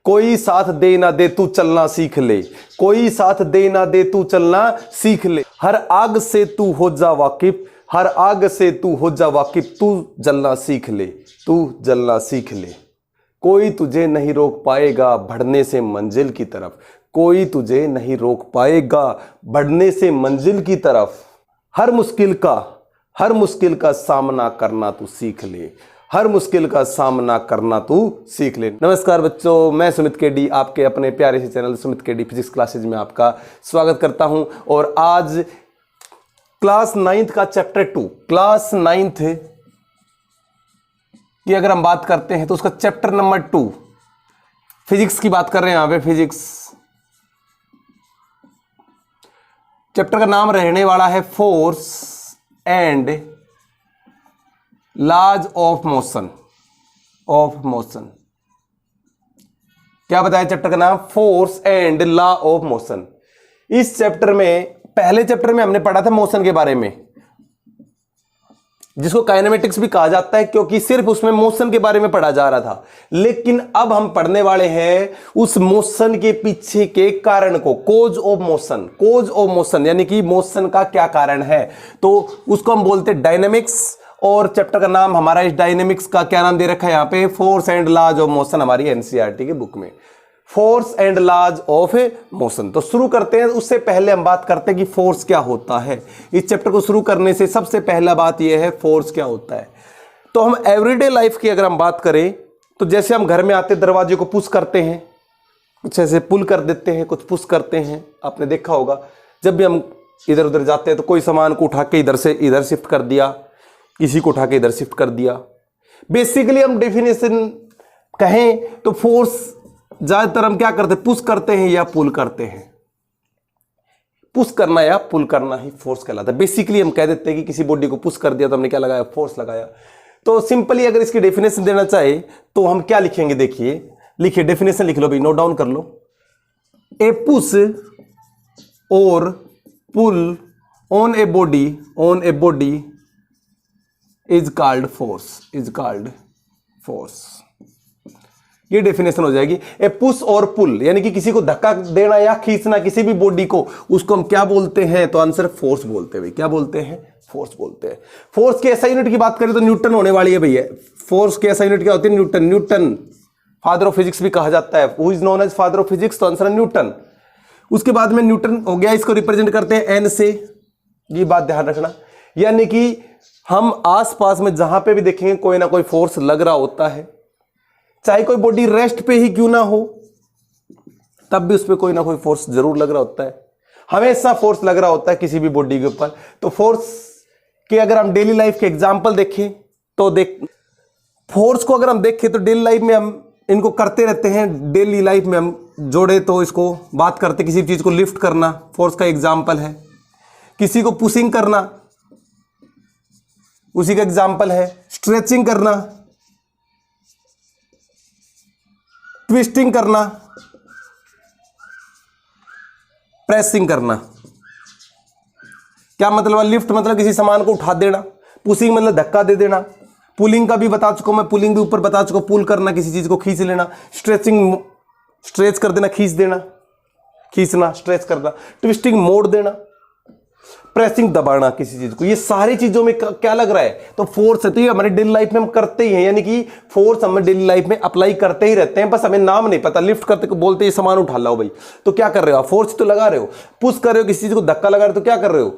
कोई साथ दे ना दे तू चलना सीख ले, कोई साथ दे ना दे तू चलना सीख ले। हर आग से तू हो जा वाकिफ, हर आग से तू हो जा वाकिफ, तू जलना सीख ले, तू जलना सीख ले। कोई तुझे नहीं रोक पाएगा बढ़ने से मंजिल की तरफ, कोई तुझे नहीं रोक पाएगा बढ़ने से मंजिल की तरफ। हर मुश्किल का सामना करना तू सीख ले, हर मुश्किल का सामना करना तू सीख ले। नमस्कार बच्चों, मैं सुमित केडी आपके अपने प्यारे से channel Sumit KD physics classes में आपका स्वागत करता हूं। और आज क्लास 9th का चैप्टर 2, क्लास 9th की अगर हम बात करते हैं तो उसका चैप्टर नंबर 2 फिजिक्स की बात कर रहे हैं। यहां पे फिजिक्स चैप्टर का नाम रहने वाला है force and laws of motion. क्या बताया चैप्टर का नाम? Force and law of motion. इस चैप्टर में, पहले चैप्टर में हमने पढ़ा था मोशन के बारे में, जिसको काइनेमेटिक्स भी कहा जाता है, क्योंकि सिर्फ उसमें मोशन के बारे में पढ़ा जा रहा था। लेकिन अब हम पढ़ने वाले हैं उस मोशन के पीछे के कारण को, cause of motion. Cause of motion यानी कि मोशन का क्या कारण है, तो उसको हम बोलते हैं डायनेमिक्स। और चैप्टर का नाम हमारा इस डायनेमिक्स का क्या नाम दे रखा है यहाँ पे? Force and laws of motion, हमारी एनसीईआरटी की बुक में force and laws of motion. तो शुरू करते हैं। उससे पहले हम बात करते हैं कि फोर्स क्या होता है। इस चैप्टर को शुरू करने से सबसे पहला बात यह है फोर्स क्या होता है। तो हम एवरीडे लाइफ की अगर हम बात करें तो जैसे हम घर में आते दरवाजे को पुश करते हैं, कुछ ऐसे पुल कर देते हैं, कुछ पुश करते हैं। आपने देखा होगा जब भी हम इधर उधर जाते हैं तो कोई सामान को उठा के इधर से इधर शिफ्ट कर दिया, किसी को उठा के इधर शिफ्ट कर दिया। बेसिकली हम डेफिनेशन कहें तो फोर्स ज्यादातर हम क्या करते हैं? पुश करते हैं या पुल करते हैं। पुश करना या पुल करना ही फोर्स कहलाता है। बेसिकली हम कह देते हैं कि किसी बॉडी को पुश कर दिया तो हमने क्या लगाया? फोर्स लगाया। तो सिंपली अगर इसकी डेफिनेशन देना चाहे तो हम क्या लिखेंगे? देखिए, लिखिए, डेफिनेशन लिख लो भाई, नोट डाउन कर लो। ए पुश और pull on a body is called force. ये डेफिनेशन हो जाएगी। ए पुश और पुल यानी कि किसी को धक्का देना या खींचना किसी भी बॉडी को, उसको हम क्या बोलते हैं? तो आंसर फोर्स बोलते हैं भाई। क्या बोलते हैं? फोर्स बोलते हैं। फोर्स की एसआई यूनिट की बात करें तो न्यूटन होने वाली है भैया। फोर्स की एसआई यूनिट क्या होती है? Newton. Newton father of physics भी कहा जाता है। Who is known as father of physics? तो आंसर है न्यूटन। उसके बाद में न्यूटन हो गया, इसको रिप्रेजेंट करते हैं एन से। ये बात ध्यान रखना, यानी कि हम आसपास में जहां पे भी देखेंगे कोई ना कोई फोर्स लग रहा होता है, चाहे कोई बॉडी रेस्ट पे ही क्यों ना हो, तब भी उस पर कोई ना कोई फोर्स जरूर लग रहा होता है। हमेशा फोर्स लग रहा होता है किसी भी बॉडी के ऊपर। तो फोर्स के अगर हम डेली लाइफ के एग्जांपल देखें तो फोर्स को अगर हम देखें तो डेली लाइफ में हम इनको करते रहते हैं। डेली लाइफ में हम जोड़े तो इसको बात करते, किसी चीज को लिफ्ट करना फोर्स का एग्जाम्पल है, किसी को पुशिंग करना उसी का एग्जाम्पल है, स्ट्रेचिंग करना, ट्विस्टिंग करना, प्रेसिंग करना। क्या मतलब? लिफ्ट मतलब किसी सामान को उठा देना, पुशिंग मतलब धक्का दे देना, पुलिंग का भी बता चुका मैं, पुलिंग भी ऊपर बता चुका, पुल करना किसी चीज को खींच लेना, स्ट्रेचिंग स्ट्रेच कर देना, खींच देना, खींचना, स्ट्रेच करना, ट्विस्टिंग मोड़ देना, प्रेसिंग दबाना किसी चीज को। ये सारी चीजों में क्या लग रहा है? तो फोर्स है। तो ये हमारे डेली लाइफ में हम करते ही हैं, यानी कि फोर्स हम डेली लाइफ में अप्लाई करते ही रहते हैं, बस हमें नाम नहीं पता। लिफ्ट करते को बोलते हैं सामान उठा लाओ भाई, तो क्या कर रहे हो? फोर्स तो लगा रहे हो। पुश कर रहे हो, किसी चीज को धक्का लगा रहे हो, तो क्या कर रहे हो?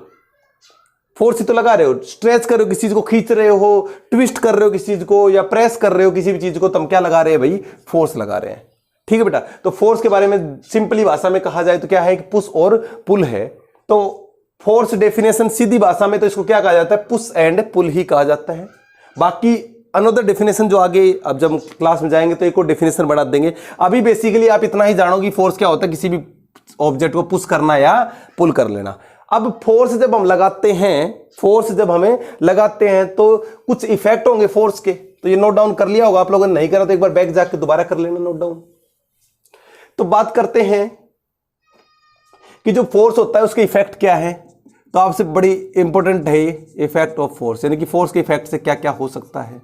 फोर्स ही तो लगा रहे हो। स्ट्रेच कर रहे हो, किसी चीज को खींच रहे हो, ट्विस्ट कर रहे हो किसी चीज को, या प्रेस कर रहे हो किसी भी चीज को, तो हम क्या लगा रहे हैं भाई? फोर्स लगा रहे हैं। ठीक है बेटा। तो फोर्स के बारे में सिंपली भाषा में कहा जाए तो क्या है कि पुश और पुल है। तो फोर्स डेफिनेशन सीधी भाषा में तो इसको क्या कहा जाता है? पुश एंड पुल ही कहा जाता है। बाकी अनदर डेफिनेशन जो आगे अब जब क्लास में जाएंगे तो एक और डेफिनेशन बढ़ा देंगे। अभी बेसिकली आप इतना ही जानो कि फोर्स क्या होता है, किसी भी ऑब्जेक्ट को पुश करना या पुल कर लेना। अब फोर्स जब हम लगाते हैं, फोर्स जब हमें लगाते हैं तो कुछ इफेक्ट होंगे फोर्स के। तो ये नोट डाउन कर लिया होगा आप लोगों ने, नहीं करा तो एक बार बैक जाके दोबारा कर लेना नोट डाउन। तो बात करते हैं कि जो फोर्स होता है उसके इफेक्ट क्या है। तो आपसे बड़ी इंपॉर्टेंट है इफेक्ट ऑफ फोर्स, यानी कि फोर्स के इफेक्ट से क्या क्या हो सकता है।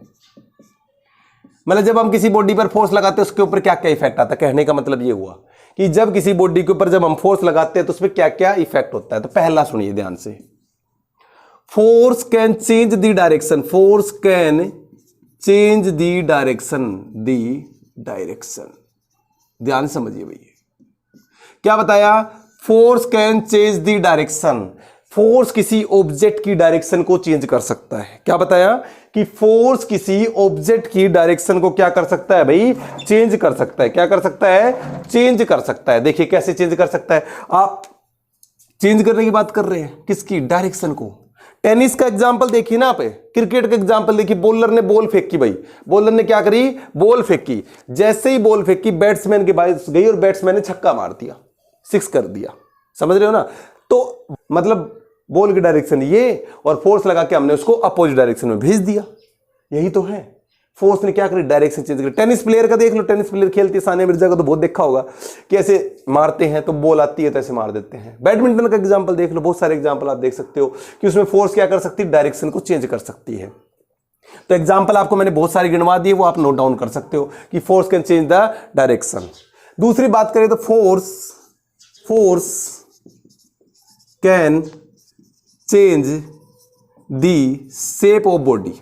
मतलब जब हम किसी बॉडी पर फोर्स लगाते हैं उसके ऊपर क्या क्या इफेक्ट आता है। कहने का मतलब ये हुआ कि जब किसी बॉडी के ऊपर जब हम फोर्स लगाते हैं तो उसमें क्या क्या इफेक्ट होता है। तो पहला सुनिए ध्यान से, force can change the direction, force can change the direction, ध्यान से समझिए भैया क्या बताया, force can change the direction, force किसी ऑब्जेक्ट की डायरेक्शन को चेंज कर सकता है। क्या बताया कि फोर्स किसी ऑब्जेक्ट की डायरेक्शन को क्या कर सकता है भाई, चेंज कर सकता है। क्या कर सकता है, चेंज कर सकता है। देखिए कैसे चेंज कर सकता है, आप चेंज करने की बात कर रहे हैं, किसकी, डायरेक्शन को। टेनिस का एग्जांपल देखिए ना आप, क्रिकेट का एग्जांपल देखिए, बॉलर ने बॉल फेंकी भाई, बॉलर ने क्या करी, बॉल फेंकी, जैसे ही बॉल फेंकी बैट्समैन के पास गई और बैट्समैन ने छक्का मार दिया, 6 कर दिया, समझ रहे हो ना। तो मतलब बॉल की डायरेक्शन ये, और फोर्स लगा के हमने उसको अपोजिट डायरेक्शन में भेज दिया, यही तो है। फोर्स ने क्या करी, डायरेक्शन चेंज करी। टेनिस प्लेयर का देख लो, टेनिस प्लेयर खेलते सानिया मिर्जा का तो बहुत देखा होगा कि ऐसे मारते हैं तो बॉल आती है तो ऐसे मार देते हैं। बैडमिंटन का एग्जांपल देख लो, बहुत सारे एग्जांपल आप देख सकते हो कि उसमें फोर्स क्या कर सकती है, डायरेक्शन को चेंज कर सकती है। तो एग्जाम्पल आपको मैंने बहुत सारे गिनवा दिए, वो आप नोट डाउन कर सकते हो कि force can change the direction. दूसरी बात करें तो force can change the shape of body,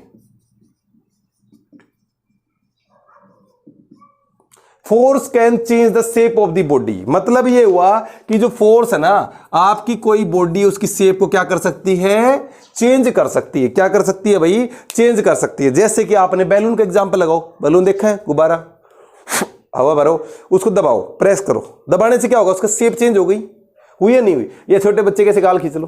force can change the shape of the body. मतलब ये हुआ कि जो फोर्स है ना, आपकी कोई बॉडी उसकी शेप को क्या कर सकती है, चेंज कर सकती है। क्या कर सकती है भाई, चेंज कर सकती है। जैसे कि आपने बैलून का एग्जांपल लगाओ, बैलून देखा है, गुब्बारा, हवा भरो, उसको दबाओ, प्रेस करो, दबाने से क्या होगा, उसका शेप चेंज हो गई, हुई या नहीं हुई। ये छोटे बच्चे कैसे गाल खींच लो,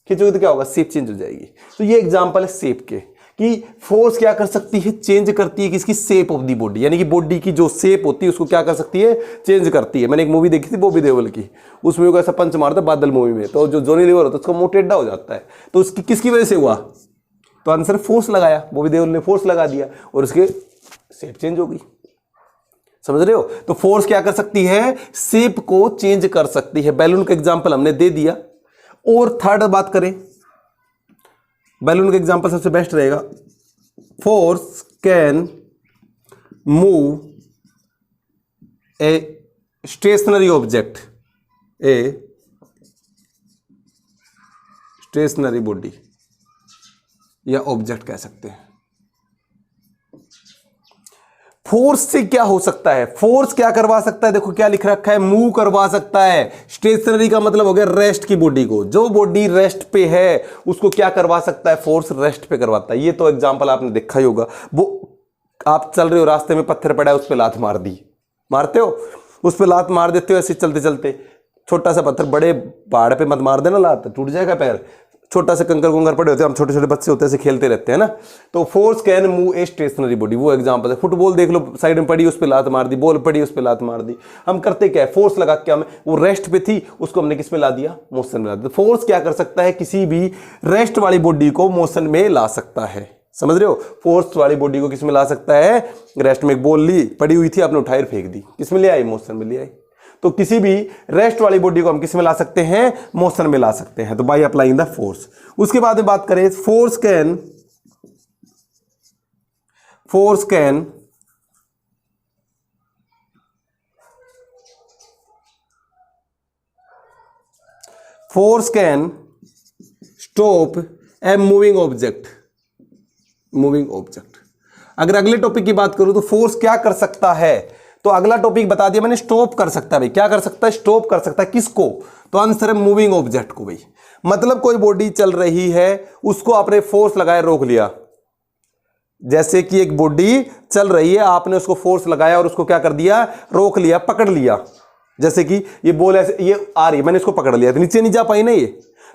खींचोगे तो क्या होगा, शेप चेंज हो जाएगी। तो ये एग्जांपल है शेप के, कि फोर्स क्या कर सकती है, चेंज करती है किसकी, शेप ऑफ दी बॉडी, यानी कि बॉडी की जो शेप होती है उसको क्या कर सकती है, चेंज करती है। मैंने एक मूवी देखी थी बॉबी देओल की, उसमें वो ऐसा पंच मारता बादल मूवी में, तो जो जॉनी लीवर होता है उसका मुंह टेढ़ा हो जाता है, तो उसकी किसकी वजह से हुआ, तो आंसर फोर्स लगाया, बॉबी देओल ने फोर्स लगा दिया और उसके शेप चेंज हो गई। समझ रहे हो। तो फोर्स क्या कर सकती है, शेप को चेंज कर सकती है। बैलून का एग्जांपल हमने दे दिया। और थर्ड बात करें, बैलून का एग्जांपल सबसे बेस्ट रहेगा, force can move a stationary object, a stationary body या ऑब्जेक्ट कह सकते हैं। फोर्स से क्या हो सकता है, फोर्स क्या करवा सकता है, देखो क्या लिख रखा है, मूव करवा सकता है। स्टेशनरी का मतलब हो गया रेस्ट की बॉडी को, जो बॉडी रेस्ट पे है उसको क्या करवा सकता है, फोर्स रेस्ट पे करवाता है। ये तो एग्जांपल आपने देखा ही होगा, वो आप चल रहे हो रास्ते में पत्थर पड़ा है उस पर लात मार दी, मारते हो उस पर लात मार देते हो ऐसे चलते चलते, छोटा सा पत्थर, बड़े पहाड़ पे मत मार देना लात, टूट जाएगा पैर। छोटा सा कंकर कुंकर पड़े होते हैं, हम छोटे छोटे बच्चे होते हैं ऐसे खेलते रहते हैं ना। तो force can move a stationary body, वो एग्जांपल है। फुटबॉल देख लो, साइड में पड़ी उस पर लात मार दी, बॉल पड़ी उस पर लात मार दी। हम करते क्या है, फोर्स लगा के, हमें वो रेस्ट पे थी उसको हमने किस में ला दिया, मोशन में ला दिया। फोर्स क्या कर सकता है, किसी भी रेस्ट वाली बॉडी को मोशन में ला सकता है। समझ रहे हो, फोर्स वाली बॉडी को किस में ला सकता है, रेस्ट में। एक बॉल ली, पड़ी हुई थी, आपने उठाई फेंक दी, किस में ले आई, मोशन में ले आई। तो किसी भी रेस्ट वाली बॉडी को हम किस में ला सकते हैं, मोशन में ला सकते हैं। तो बाय अप्लाइंग द फोर्स। उसके बाद में बात करें, force can stop a moving object, अगर अगले टॉपिक की बात करूं तो फोर्स क्या कर सकता है, तो अगला टॉपिक बता दिया मैंने, स्टॉप कर सकता है भाई। क्या कर सकता है, स्टॉप कर सकता है, किसको, तो आंसर है मूविंग ऑब्जेक्ट को भाई। मतलब कोई बॉडी चल रही है, उसको आपने फोर्स लगाया, रोक लिया। जैसे कि एक बॉडी चल रही है, आपने उसको फोर्स लगाया और उसको क्या कर दिया, रोक लिया, पकड़ लिया। जैसे कि ये बॉल ऐसे ये आ रही है, मैंने इसको पकड़ लिया, तो नीचे नहीं जा पाई ना ये,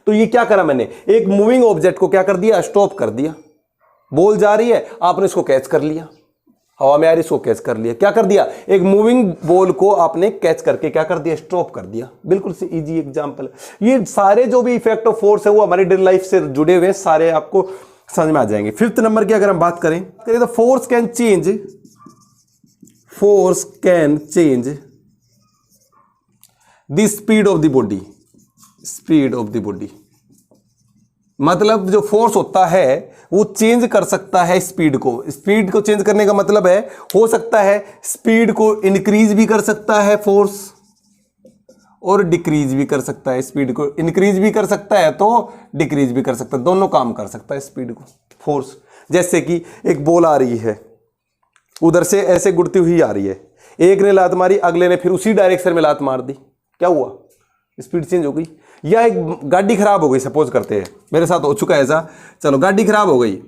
तो ये क्या करा मैंने, एक मूविंग ऑब्जेक्ट को क्या कर दिया, स्टॉप कर दिया। बॉल जा रही है, आपने इसको कैच कर लिया, हवा में आ रही इसको कैच कर लिया। क्या कर दिया, एक मूविंग बॉल को आपने कैच करके क्या कर दिया, स्टॉप कर दिया। बिल्कुल से इजी एग्जांपल। ये सारे जो भी इफेक्ट ऑफ फोर्स है वो हमारी डेली लाइफ से जुड़े हुए सारे आपको समझ में आ जाएंगे। फिफ्थ नंबर की अगर हम बात करें तो force can change the speed of the body, मतलब जो फोर्स होता है वो चेंज कर सकता है स्पीड को। स्पीड को चेंज करने का मतलब है, हो सकता है स्पीड को इंक्रीज भी कर सकता है फोर्स, और डिक्रीज भी कर सकता है। स्पीड को इंक्रीज भी कर सकता है तो डिक्रीज भी कर सकता है, दोनों काम कर सकता है स्पीड को फोर्स। जैसे कि एक बॉल आ रही है, उधर से ऐसे गुड़ती हुई आ रही है, एक ने लात मारी, अगले ने फिर उसी डायरेक्शन में लात मार दी, क्या हुआ? स्पीड चेंज हो गई। या एक गाड़ी खराब हो गई, सपोज करते हैं, मेरे साथ हो चुका है ऐसा, चलो गाड़ी खराब हो गई,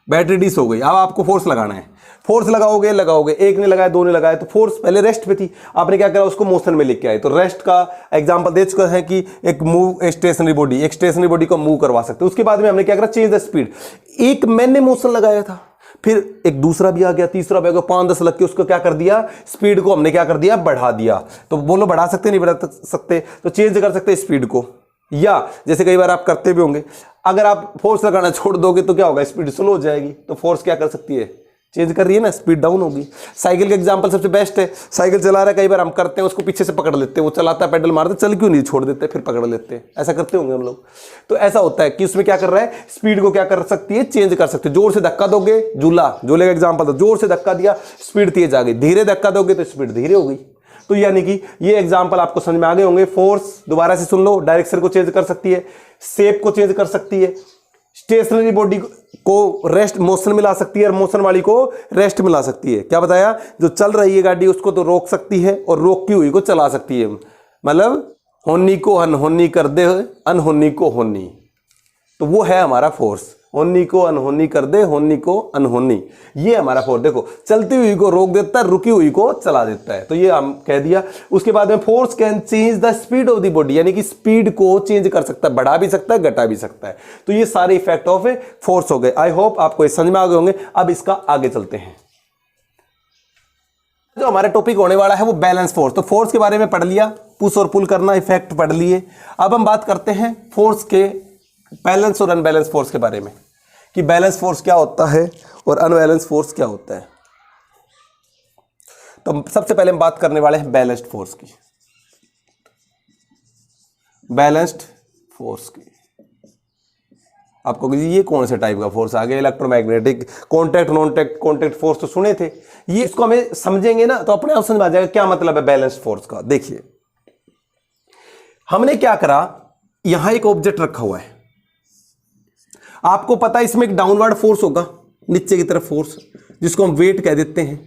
बैटरी डिस हो गई, अब आपको फोर्स लगाना है। फोर्स लगाओगे, एक ने लगाया, दो ने लगाया, तो फोर्स पहले रेस्ट पे थी, आपने क्या करा, उसको मोशन में लेके आए। तो रेस्ट का एग्जांपल दे चुका है कि एक स्टेशनरी बॉडी को मूव करवा सकते हैं। उसके बाद में हमने क्या करा, चेंज द स्पीड। एक मैंने मोशन लगाया था, फिर एक दूसरा भी आ गया, तीसरा भी आ गया, 5-10 लग के उसको क्या कर दिया, स्पीड को हमने क्या कर दिया, बढ़ा दिया। तो बोलो बढ़ा सकते नहीं बढ़ा सकते, तो चेंज कर सकते स्पीड को। या जैसे कई बार आप करते भी होंगे, अगर आप फोर्स लगाना छोड़ दोगे तो क्या होगा, स्पीड स्लो हो जाएगी। तो फोर्स क्या कर सकती है, चेंज कर रही है ना, स्पीड डाउन होगी। साइकिल का एग्जांपल सबसे बेस्ट है, साइकिल चला रहा है, कई बार हम करते हैं उसको पीछे से पकड़ लेते हैं, वो चलाता है, पेडल मारते, चल क्यों नहीं, छोड़ देते, फिर पकड़ लेते हैं, ऐसा करते होंगे हम लोग। तो ऐसा होता है कि उसमें क्या कर रहा है, स्पीड को क्या कर सकती है, चेंज कर सकती है। जोर से धक्का दोगे, झूले का एग्जाम्पल दो, जोर से धक्का दिया, स्पीड तेज आ गई, धीरे धक्का दोगे तो स्पीड धीरे हो गई। तो यानी कि ये एग्जांपल आपको समझ में आ गए होंगे। फोर्स दोबारा से सुन लो, डायरेक्शन को चेंज कर सकती है, शेप को चेंज कर सकती है, स्टेशनरी बॉडी को रेस्ट मोशन में ला सकती है, और मोशन वाली को रेस्ट में ला सकती है। क्या बताया, जो चल रही है गाड़ी उसको तो रोक सकती है, और रोकी हुई को चला सकती है। मतलब होनी को अनहोनी कर दे, अनहोनी को होनी, तो वो है हमारा फोर्स। होनी को अनहोनी कर दे, होनी को अनहोनी, ये हमारा फोर्स। देखो, चलती हुई को रोक देता है, रुकी हुई को चला देता है, तो ये हम कह दिया। उसके बाद में force can change the speed of the body, यानी कि स्पीड को चेंज कर सकता है, बढ़ा भी सकता है, घटा भी सकता है। तो ये सारे इफेक्ट ऑफ फोर्स हो गए। आई होप आपको ये समझ में आ गए होंगे। अब इसका आगे चलते हैं। जो हमारा टॉपिक होने वाला है वो बैलेंस फोर्स। तो फोर्स के बारे में पढ़ लिया, पुश और पुल करना, इफेक्ट पढ़ लिए। अब हम बात करते हैं फोर्स के बैलेंस और अनबैलेंस फोर्स के बारे में, कि बैलेंस फोर्स क्या होता है और अनबैलेंस फोर्स क्या होता है। तो सबसे पहले हम बात करने वाले हैं बैलेंस्ड फोर्स की। बैलेंस्ड फोर्स की आपको ये कौन से टाइप का फोर्स आ गया, electromagnetic, contact, non contact force तो सुने थे। ये इसको हमें समझेंगे ना तो अपने आप समझ आ जाएगा क्या मतलब है बैलेंस्ड फोर्स का। देखिए, हमने क्या करा, यहां एक ऑब्जेक्ट रखा हुआ है, आपको पता है इसमें एक डाउनवर्ड फोर्स होगा, नीचे की तरफ फोर्स, जिसको हम वेट कह देते हैं।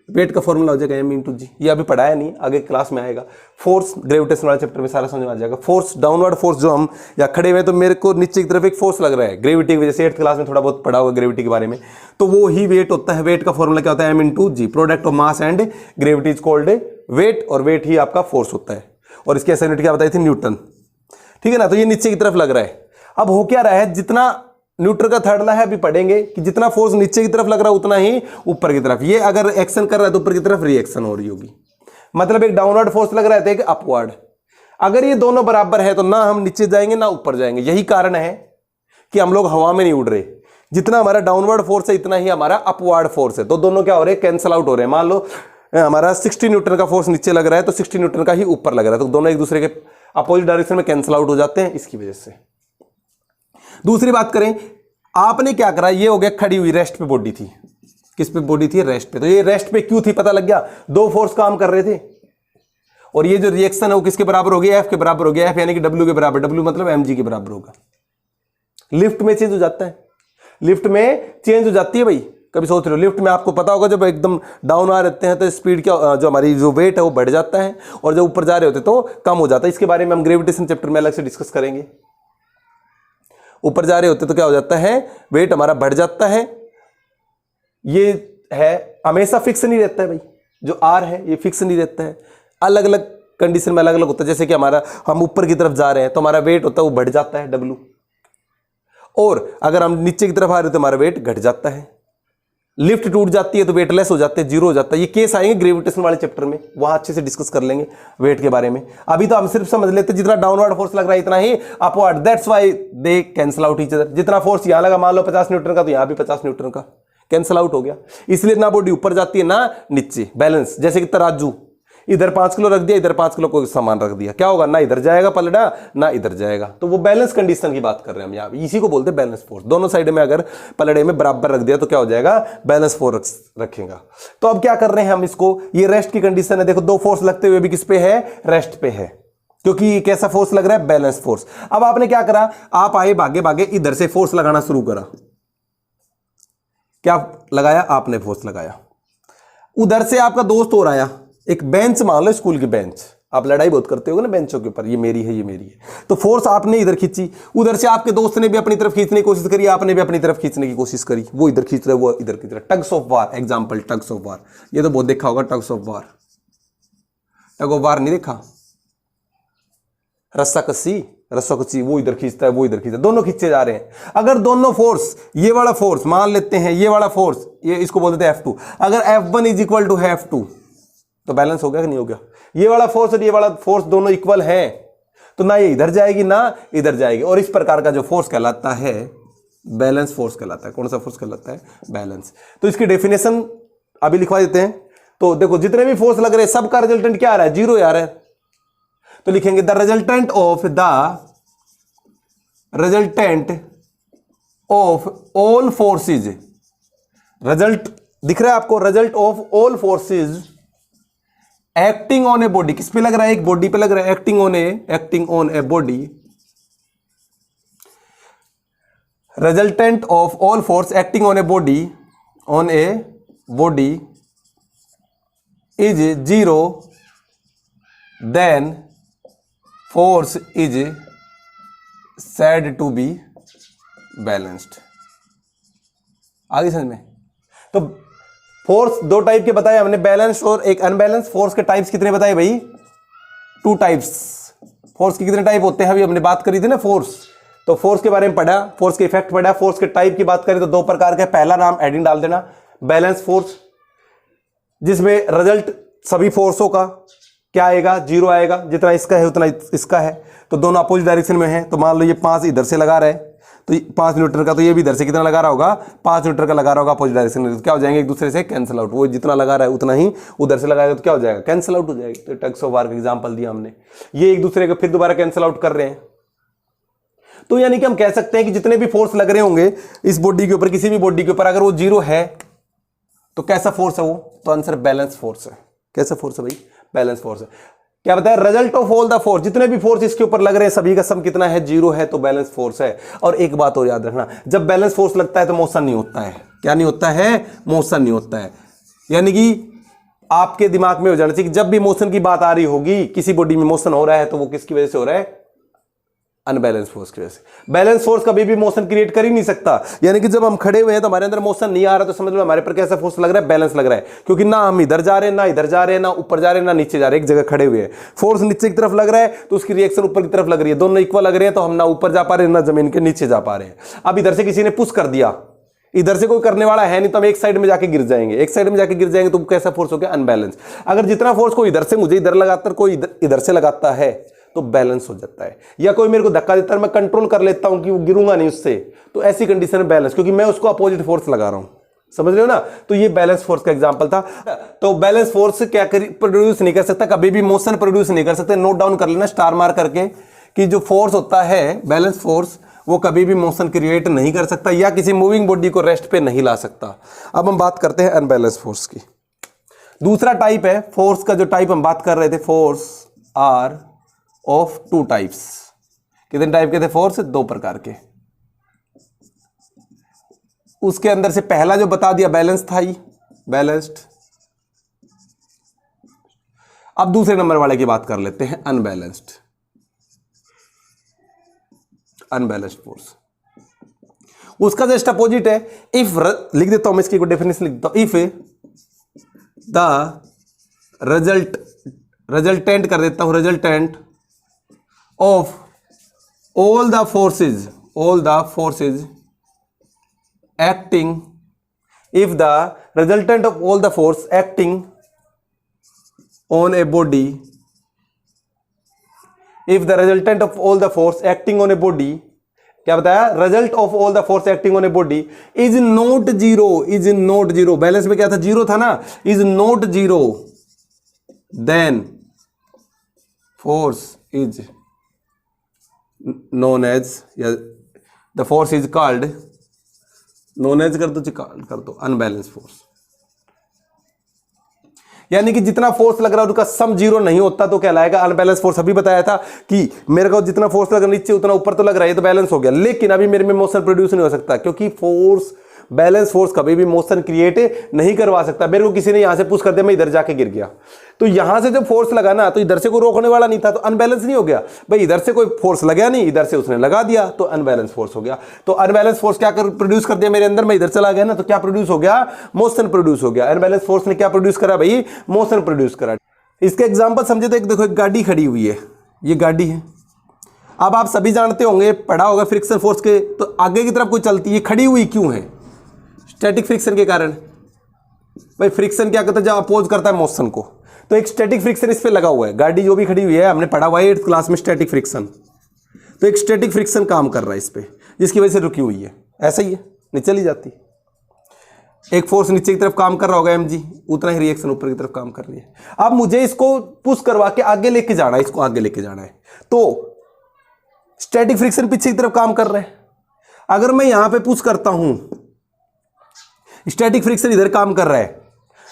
वेट का फॉर्मूला हो जाएगा m×g, ये अभी पढ़ाया नहीं, आगे क्लास में आएगा। फोर्स ग्रेविटेशन वाले चैप्टर में सारा समझ में आ जाएगा। फोर्स, डाउनवर्ड फोर्स, जो हम या खड़े हुए तो मेरे को नीचे की तरफ एक फोर्स लग रहा है ग्रेविटी की वजह से, 8th क्लास में थोड़ा बहुत पढ़ा होगा ग्रेविटी के बारे में, तो वो ही वेट होता है। वेट का फॉर्मूला क्या होता है, m×g, product of mass and gravity is called weight, और वेट ही आपका फोर्स होता है। और इसकी SI यूनिट क्या बताई थी, न्यूटन, ठीक है ना। तो ये नीचे की तरफ लग रहा है। अब हो क्या रहा है, जितना न्यूटन का थर्ड लॉ है, अभी पढ़ेंगे कि जितना फोर्स नीचे की तरफ लग रहा है उतना ही ऊपर की तरफ, ये अगर एक्शन कर रहा है तो ऊपर की तरफ रिएक्शन हो रही होगी। मतलब एक डाउनवर्ड फोर्स लग रहा है तो एक अपवर्ड। अगर ये दोनों बराबर है तो ना हम नीचे जाएंगे ना ऊपर जाएंगे। यही कारण है कि हम लोग हवा में नहीं उड़ रहे। जितना हमारा डाउनवर्ड फोर्स है इतना ही हमारा अपवर्ड फोर्स है, तो दोनों क्या हो रहे हैं, कैंसल आउट हो रहे हैं। मान लो हमारा 60 न्यूटन का फोर्स नीचे लग रहा है तो 60 न्यूटन का ही ऊपर लग रहा है, तो दोनों एक दूसरे के अपोजिट डायरेक्शन में कैंसल आउट हो जाते हैं, इसकी वजह से। दूसरी बात करें, आपने क्या करा, ये हो गया खड़ी हुई, रेस्ट पे बॉडी थी। किस पे बॉडी थी, रेस्ट पे। तो ये रेस्ट पे क्यों थी, पता लग गया, दो फोर्स काम कर रहे थे, और ये जो रिएक्शन है वो किसके बराबर हो गया, F के बराबर हो गया। F यानी कि W के बराबर, W मतलब mg के बराबर होगा। लिफ्ट में चेंज हो जाता है, लिफ्ट में चेंज हो जाती है भाई। कभी सोच रहे हो, लिफ्ट में आपको पता होगा जब एकदम डाउन आ रहते हैं तो स्पीड क्या, जो हमारी जो वेट है वो बढ़ जाता है, और जब ऊपर जा रहे होते तो कम हो जाता है। इसके बारे में हम ग्रेविटेशन चैप्टर में अलग से डिस्कस करेंगे। ऊपर जा रहे होते तो क्या हो जाता है, वेट हमारा बढ़ जाता है। ये है हमेशा फिक्स नहीं रहता है भाई, जो R है ये फिक्स नहीं रहता है, अलग अलग कंडीशन में अलग अलग होता है। जैसे कि हमारा, हम ऊपर की तरफ जा रहे हैं तो हमारा वेट होता है वो बढ़ जाता है W, और अगर हम नीचे की तरफ आ रहे हैं तो हमारा वेट घट जाता है। लिफ्ट टूट जाती है तो वेट लेस हो जाते हैं, जीरो हो जाता है। ये केस आएंगे ग्रेविटेशन वाले चैप्टर में, वहां अच्छे से डिस्कस कर लेंगे वेट के बारे में। अभी तो हम सिर्फ समझ लेते हैं जितना डाउनवर्ड फोर्स लग रहा है इतना ही upward, that's why they cancel out each other. जितना फोर्स यहां लगा, मान लो 50 न्यूटन का, तो यहां भी 50 न्यूटन का कैंसल आउट हो गया। इसलिए ना बॉडी ऊपर जाती है ना नीचे, बैलेंस। जैसे कि तराजू, इधर 5 किलो रख दिया, इधर 5 किलो कोई सामान रख दिया, क्या होगा, ना इधर जाएगा पलड़ा ना इधर जाएगा। तो वो बैलेंस कंडीशन की बात कर रहे हैं हम यहाँ, इसी को बोलते हैं बैलेंस फोर्स। दोनों साइड में अगर पलड़े में बराबर रख दिया तो क्या हो जाएगा, बैलेंस फोर्स रखेगा। तो अब क्या कर रहे हैं हम इसको, ये रेस्ट की कंडीशन है, देखो दो फोर्स लगते हुए भी किस पे है, रेस्ट पे है, क्योंकि कैसा फोर्स लग रहा है, बैलेंस फोर्स। अब आपने क्या करा, आप आए भागे भागे इधर से फोर्स लगाना शुरू करा, क्या लगाया आपने, फोर्स लगाया। उधर से आपका दोस्त और आया, एक बेंच मान लो, स्कूल की बेंच, आप लड़ाई बहुत करते हो ना बेंचों के ऊपर, ये मेरी है ये मेरी है, तो फोर्स आपने इधर खींची, उधर से आपके दोस्त ने भी अपनी तरफ खींचने की कोशिश करी, आपने भी अपनी तरफ खींचने की कोशिश करी, वो इधर खींच रहे वो इधर खींच रहे, tugs of war, example tugs of war, ये तो बहुत देखा होगा tugs of war. Tug of war नहीं देखा, रस्सा कस्सी, वो इधर खींचता है वो इधर खींचता है, दोनों खींचे जा रहे हैं। अगर दोनों फोर्स, ये वाला फोर्स मान लेते हैं, ये वाला फोर्स, ये इसको बोलते हैं F2, अगर F1 is equal to F2 तो बैलेंस हो गया कि नहीं हो गया। ये वाला फोर्स और ये वाला फोर्स दोनों इक्वल हैं, तो ना ये इधर जाएगी ना इधर जाएगी, और इस प्रकार का जो फोर्स कहलाता है बैलेंस फोर्स कहलाता है। कौन सा फोर्स कहलाता है, बैलेंस। तो इसकी डेफिनेशन अभी लिखवा देते हैं। तो देखो जितने भी फोर्स लग रहे हैं सबका रिजल्टेंट क्या आ रहा है, जीरो आ रहा है, तो लिखेंगे the resultant of all forces, result दिख रहा है आपको, result of all forces acting on a body, किस पे लग रहा है, एक बॉडी पे लग रहा है, acting on a body, resultant of all force acting on a body is zero, then force is said to be balanced. आगे समझ में। तो फोर्स दो टाइप के बताए हमने, बैलेंस्ड और एक अनबैलेंस्ड। फोर्स के टाइप्स कितने बताए भाई, 2 टाइप्स। फोर्स के कितने टाइप होते हैं, अभी हमने बात करी थी ना फोर्स, तो फोर्स के बारे में पढ़ा, फोर्स के इफेक्ट पढ़ा। फोर्स के टाइप की बात करें तो 2 प्रकार के, पहला नाम एडिंग डाल देना, बैलेंस फोर्स, जिसमें रिजल्ट सभी फोर्सों का क्या आएगा, जीरो आएगा, जितना इसका है उतना इसका है, तो दोनों अपोजिट डायरेक्शन में है। तो मान लो ये 5 इधर से लगा रहा है, तो 5 न्यूटन का, तो ये भी इधर से कितना लगा रहा होगा, 5 न्यूटन का लगा रहा होगा अपोजिट डायरेक्शन में, तो क्या हो जाएंगे, एक दूसरे से कैंसिल आउट। वो जितना लगा रहा है उतना ही उधर से लगाएगा, तो क्या हो जाएगा, कैंसिल आउट हो जाएगा। तो टग्स ऑफ वार का एग्जांपल दिया हमने, ये एक दूसरे को फिर दोबारा कैंसिल आउट कर रहे हैं। तो यानी कि हम कह सकते हैं कि जितने भी फोर्स लग रहे होंगे इस बॉडी के ऊपर, किसी भी बॉडी के ऊपर, अगर वो जीरो है तो कैसा फोर्स है वो, तो आंसर बैलेंस फोर्स है। कैसा फोर्स है भाई, बैलेंस फोर्स है। क्या बताया, result of all the force, जितने भी फोर्स इसके ऊपर लग रहे हैं सभी का सम कितना है, जीरो है, तो बैलेंस फोर्स है। और एक बात और याद रखना, जब बैलेंस फोर्स लगता है तो मोशन नहीं होता है। क्या नहीं होता है, मोशन नहीं होता है। यानी कि आपके दिमाग में हो जाना चाहिए कि जब भी मोशन की बात आ रही होगी, किसी बॉडी में मोशन हो रहा है, तो वो किसकी वजह से हो रहा है, अनबैलेंस फोर्स की वजह से। बैलेंस फोर्स कभी भी मोशन क्रिएट कर ही नहीं सकता। यानी कि जब हम खड़े हुए हैं तो हमारे अंदर मोशन नहीं आ रहा, तो समझ लो हमारे पर कैसा फोर्स लग रहा है, बैलेंस लग रहा है। क्योंकि ना हम इधर जा रहे हैं, ना इधर जा रहे हैं, ना ऊपर जा रहे हैं, ना नीचे जा रहे हैं, एक जगह खड़े हुए हैं। फोर्स नीचे की तरफ लग रहा है तो उसकी रिएक्शन ऊपर की तरफ लग रही है, दोनों इक्वल लग रहे हैं, तो हम ना ऊपर जा पा रहे हैं ना जमीन के नीचे जा पा रहे हैं। अब इधर से किसी ने पुश कर दिया, इधर से कोई करने वाला है नहीं, तो हम एक साइड में जाके गिर जाएंगे, एक साइड में जाके गिर जाएंगे, तो कैसा फोर्स हो गया, अनबैलेंस। अगर जितना फोर्स कोई इधर से मुझे इधर लगाता है, कोई इधर से लगाता है, तो बैलेंस हो जाता है। या कोई मेरे को धक्का देता है, मैं कंट्रोल कर लेता हूं कि वो गिरूंगा नहीं उससे, तो ऐसी कंडीशन में बैलेंस, क्योंकि मैं उसको अपोजिट फोर्स लगा रहा हूं। समझ रहे हो ना। तो ये बैलेंस फोर्स का एग्जांपल था। तो बैलेंस फोर्स क्या प्रोड्यूस नहीं कर सकता, कभी भी मोशन प्रोड्यूस नहीं कर सकते। नोट डाउन कर लेना स्टार मार करके कि जो फोर्स होता है बैलेंस फोर्स, वो कभी भी मोशन क्रिएट नहीं कर सकता या किसी मूविंग बॉडी को रेस्ट पे नहीं ला सकता। अब हम बात करते हैं अनबैलेंस फोर्स की। दूसरा टाइप है फोर्स का, जो टाइप हम बात कर रहे थे, फोर्स आर ऑफ 2 टाइप्स। कितने टाइप के थे फोर्स, 2 प्रकार के। उसके अंदर से पहला जो बता दिया बैलेंस था, ही बैलेंस्ड। अब दूसरे नंबर वाले की बात कर लेते हैं, अनबैलेंस्ड। अनबैलेंस्ड फोर्स उसका जस्ट अपोजिट है। इफ, लिख देता हूं मैं इसकी डेफिनेशन लिख देता हूं, इफ द रिजल्टेंट कर देता हूं, resultant of all the forces acting, if the resultant of all the force acting on a body, if the resultant of all the force acting on a body, क्या बताया, result of all the force acting on a body is not zero, balance में क्या था, zero था ना, is not zero, then force is known as, या the force is called, known as कर दो अनबैलेंस फोर्स। यानी कि जितना फोर्स लग रहा है उसका सम जीरो नहीं होता तो कहलाएगा अनबैलेंस फोर्स। अभी बताया था कि मेरे को जितना फोर्स लग रहा नीचे उतना ऊपर तो लग रहा है, तो बैलेंस हो गया, लेकिन अभी मेरे में मोशन प्रोड्यूस नहीं हो सकता, क्योंकि फोर्स, बैलेंस फोर्स कभी भी मोशन क्रिएट नहीं करवा सकता। मेरे को किसी ने यहां से पुश कर दिया, मैं इधर जाके गिर गया, तो यहां से जब फोर्स लगा ना तो इधर से कोई रोकने वाला नहीं था, तो अनबैलेंस नहीं हो गया भाई। इधर से कोई फोर्स लगा नहीं, इधर से उसने लगा दिया तो अनबैलेंस फोर्स हो गया। तो अनबैलेंस फोर्स क्या प्रोड्यूस कर दिया मेरे अंदर, मैं इधर चला गया ना, तो क्या प्रोड्यूस हो गया, मोशन प्रोड्यूस हो गया। अनबैलेंस फोर्स ने क्या प्रोड्यूस करा भाई, मोशन प्रोड्यूस करा। इसके एग्जाम्पल समझे तो एक देखो, एक गाड़ी खड़ी हुई है, ये गाड़ी है। अब आप सभी जानते होंगे, पढ़ा होगा फ्रिक्शन फोर्स के, तो आगे की तरफ कोई चलती है, खड़ी हुई क्यों है, स्टैटिक फ्रिक्शन के कारण। भाई फ्रिक्शन क्या करता है, जब अपोज करता है मोशन को, तो एक स्टैटिक फ्रिक्शन इस पे लगा हुआ है। गाड़ी जो भी खड़ी हुई है, हमने पढ़ा हुआ है 8th क्लास में स्टैटिक फ्रिक्शन, तो एक स्टैटिक फ्रिक्शन काम कर रहा है इस पे, जिसकी वजह से रुकी हुई है। ऐसा ही है, नीचे चली जाती, एक फोर्स नीचे की तरफ काम कर रहा होगा mg, उतना ही रिएक्शन ऊपर की तरफ काम कर रही है। अब मुझे इसको पुश करवा के आगे लेके जाना है, इसको आगे लेके जाना है, तो स्टैटिक फ्रिक्शन पीछे की तरफ काम कर रहा है। अगर मैं यहां पे पुश करता हूं, स्टैटिक फ्रिक्शन इधर काम कर रहा है,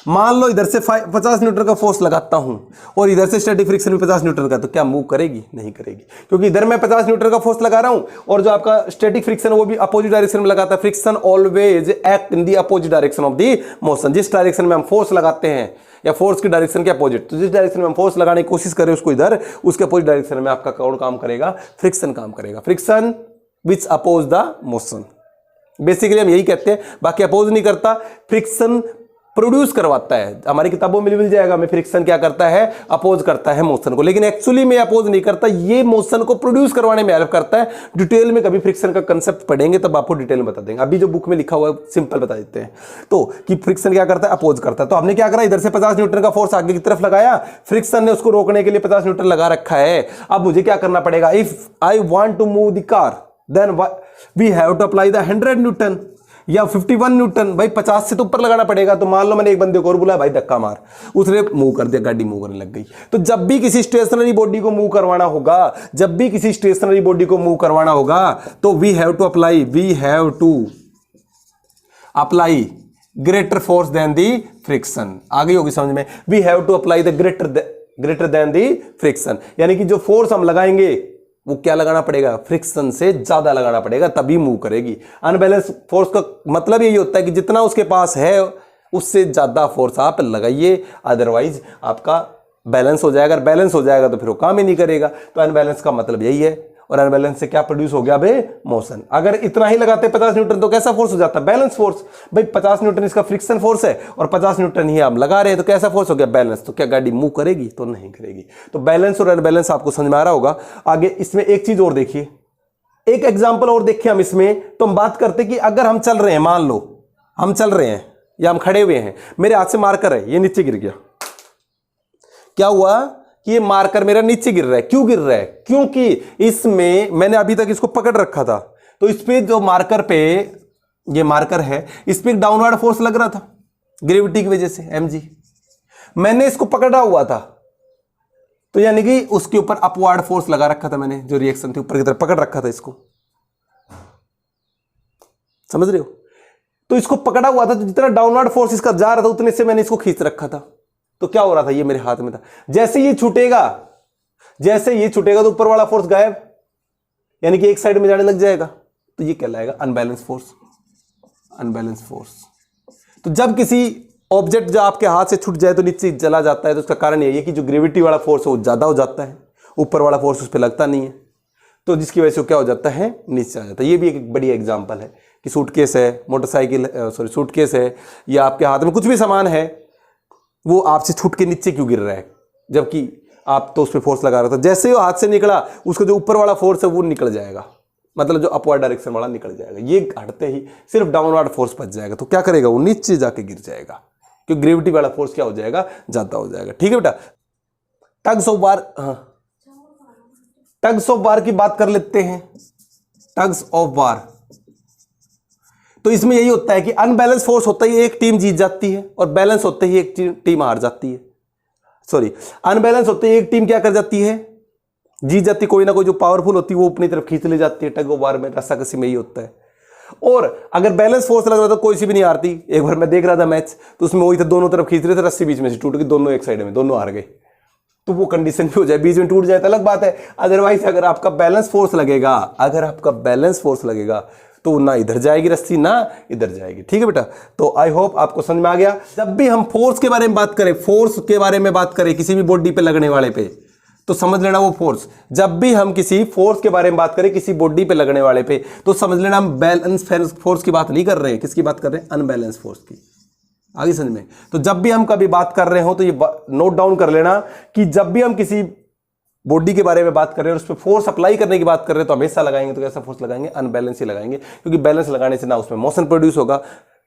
मान लो इधर से 50 न्यूटन का फोर्स लगाता हूं और इधर से स्टैटिक फ्रिक्शन भी 50 न्यूटन का, तो क्या मूव करेगी, नहीं करेगी, क्योंकि इधर मैं 50 न्यूटन का फोर्स लगा रहा हूं और जो आपका स्टैटिक फ्रिक्शन है वो भी अपोजिट डायरेक्शन में लगाता है। Friction always act in the opposite direction of the motion. जिस डायरेक्शन में हम फोर्स लगाते हैं या फोर्स की डायरेक्शन के अपोजिट, तो जिस डायरेक्शन में हम फोर्स लगाने की कोशिश करें उसको इधर, उसके अपोजिट डायरेक्शन में आपका कौन काम करेगा, फ्रिक्शन काम करेगा। Friction which oppose the motion, basically हम यही कहते हैं, बाकी अपोज नहीं करता, फ्रिक्शन प्रोड्यूस करवाता है। हमारी किताबों में मिल जाएगा, मैं फ्रिक्शन क्या करता है, अपोज करता है मोशन को, लेकिन एक्चुअली में अपोज नहीं करता, ये मोशन को प्रोड्यूस करवाने में हेल्प करता है। डिटेल में कभी फ्रिक्शन का कंसेप्ट पढ़ेंगे तब आपको डिटेल में बता देंगे, अभी जो बुक में लिखा हुआ है सिंपल बता देते हैं। तो कि फ्रिक्शन क्या करता है, अपोज करता है। तो हमने क्या करा, इधर से 50 न्यूटन का फोर्स आगे की तरफ लगाया, फ्रिक्शन ने उसको रोकने के लिए 50 न्यूटन लगा रखा है। अब मुझे क्या करना पड़ेगा, if I want to move the car then we have to apply the 100 newton या 51 न्यूटन। भाई 50 से तो ऊपर लगाना पड़ेगा। तो मान लो मैंने एक बंदे को और बोला, भाई धक्का मार, उसने मूव कर दिया, गाड़ी मूव करने लग गई। तो जब भी किसी स्टेशनरी बॉडी को मूव करवाना होगा, जब भी किसी स्टेशनरी बॉडी को मूव करवाना होगा, तो we have to apply greater force than the friction. आ गई होगी समझ में, we have to apply the greater than the friction, यानी कि जो फोर्स हम लगाएंगे वो क्या लगाना पड़ेगा, फ्रिक्शन से ज्यादा लगाना पड़ेगा, तभी मूव करेगी। अनबैलेंस फोर्स का मतलब यही होता है कि जितना उसके पास है उससे ज्यादा फोर्स आप लगाइए, अदरवाइज आपका बैलेंस हो जाएगा। बैलेंस हो जाएगा तो फिर वो काम ही नहीं करेगा। तो अनबैलेंस का मतलब यही है। और अनबैलेंस से क्या प्रोड्यूस हो गया भाई, मोशन। अगर इतना ही लगाते 50 न्यूटन तो कैसा फोर्स हो जाता, बैलेंस फोर्स। भाई 50 न्यूटन इसका फ्रिक्शन फोर्स है और 50 न्यूटन ही हम लगा रहे हैं, तो कैसा फोर्स हो गया, बैलेंस। तो क्या गाड़ी मूव करेगी, तो नहीं करेगी। तो बैलेंस और अनबैलेंस आपको समझ में आ रहा होगा। आगे इसमें एक चीज और देखिए, एक एग्जाम्पल और देखिए हम इसमें। तो हम बात करते कि अगर हम चल रहे हैं, मान लो हम चल रहे हैं या हम खड़े हुए हैं, मेरे हाथ से मार्कर है, ये नीचे गिर गया। क्या हुआ कि ये मार्कर मेरा नीचे गिर रहा है। क्यों गिर रहा है, क्योंकि इसमें मैंने अभी तक इसको पकड़ रखा था, तो इस पे जो मार्कर पे, ये मार्कर है, इस पे एक डाउनवर्ड फोर्स लग रहा था ग्रेविटी की वजह से, mg। मैंने इसको पकड़ा हुआ था, तो यानी कि उसके ऊपर अपवर्ड फोर्स लगा रखा था मैंने, जो रिएक्शन थी ऊपर की तरफ पकड़ रखा था इसको, समझ रहे हो। तो इसको पकड़ा हुआ था, तो जितना डाउनवर्ड फोर्स इसका जा रहा था उतने से मैंने इसको खींच रखा था। तो क्या हो रहा था, ये मेरे हाथ में था। जैसे ये छूटेगा, तो ऊपर वाला फोर्स गायब, यानी कि एक साइड में जाने लग जाएगा। तो ये कहलाएगा अनबैलेंस फोर्स। Unbalance force. तो जब किसी ऑब्जेक्ट जो आपके हाथ से छूट जाए तो नीचे चला जाता है, तो उसका कारण यही है कि जो ग्रेविटी वाला फोर्स है वो ज्यादा हो जाता है, ऊपर वाला फोर्स उस पर लगता नहीं है, तो जिसकी वजह से क्या हो जाता है, नीचे आ जाता है। ये भी एक बड़ी एग्जांपल है कि सूटकेस है, मोटरसाइकिल, सूटकेस है, या आपके हाथ में कुछ भी सामान है, वो आपसे छूट के नीचे क्यों गिर रहा है, जबकि आप तो उस पर फोर्स लगा रहा था। जैसे ही वो हाथ से निकला, उसका जो ऊपर वाला फोर्स है वो निकल जाएगा, मतलब जो अपवर्ड डायरेक्शन वाला निकल जाएगा। ये हटते ही सिर्फ डाउनवर्ड फोर्स बच जाएगा। तो क्या करेगा, वो नीचे जाके गिर जाएगा, क्योंकि ग्रेविटी वाला फोर्स क्या हो जाएगा, ज्यादा हो जाएगा। ठीक है बेटा। टग्स ऑफ वार, हाँ, टग्स ऑफ वार की बात कर लेते हैं। टग्स ऑफ वार, तो इसमें यही होता है कि अनबैलेंस फोर्स होता ही एक टीम जीत जाती है, और बैलेंस होते ही एक टीम हार जाती है। सॉरी अनबैलेंस होते ही एक टीम क्या कर जाती है, जीत जाती, कोई ना कोई जो पावरफुल होती है वो अपनी तरफ खींच ले जाती है, टग ऑफ वार में रस्साकसी में ही होता है। और अगर बैलेंस फोर्स लग रहा था कोई सी भी नहीं हारती। एक बार मैं देख रहा था मैच तो उसमें वही था, दोनों तरफ खींच रहे थे, रस्सी बीच में से टूट गई, दोनों एक साइड में, दोनों हार गए। तो वो कंडीशन भी हो जाए, बीच में टूट जाए तो अलग बात है। अदरवाइज अगर आपका बैलेंस फोर्स लगेगा, अगर आपका बैलेंस फोर्स लगेगा तो ना इधर जाएगी रस्सी ना इधर जाएगी। ठीक है बेटा, तो आई होप आपको समझ में आ गया। जब भी हम फोर्स के बारे में बात करें, फोर्स के बारे में बात करें किसी भी बॉडी पे लगने वाले पे, तो समझ लेना वो फोर्स, जब भी हम किसी फोर्स के बारे में बात करें किसी बॉडी पे लगने वाले पे, तो समझ लेना हम बैलेंस फोर्स की बात नहीं कर रहे हैं। किसकी बात कर रहे हैं? अनबैलेंस फोर्स की। आगे समझ में? तो जब भी हम कभी बात कर रहे हो तो ये नोट डाउन कर लेना कि जब भी हम किसी बॉडी के बारे में बात कर रहे हैं और उस पर फोर्स अप्लाई करने की बात कर रहे हैं तो हमेशा लगाएंगे तो कैसा फोर्स लगाएंगे? अनबैलेंस ही लगाएंगे, क्योंकि बैलेंस लगाने से ना उसमें मोशन प्रोड्यूस होगा।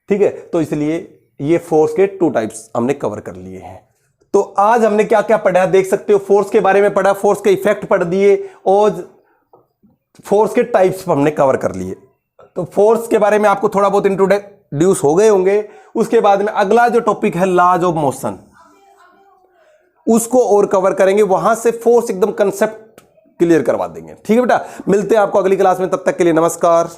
ठीक है, तो इसलिए ये फोर्स के 2 टाइप्स हमने कवर कर लिए हैं। तो आज हमने क्या क्या पढ़ा देख सकते हो। फोर्स के बारे में पढ़ा, फोर्स के इफेक्ट पढ़ दिए और फोर्स के टाइप्स हमने कवर कर लिए। तो फोर्स के बारे में आपको थोड़ा बहुत इंट्रोड्यूस हो गए होंगे। उसके बाद में अगला जो टॉपिक है लॉज ऑफ मोशन, उसको और कवर करेंगे, वहां से फोर्स एकदम कंसेप्ट क्लियर करवा देंगे। ठीक है बेटा, मिलते हैं आपको अगली क्लास में, तब तक के लिए नमस्कार।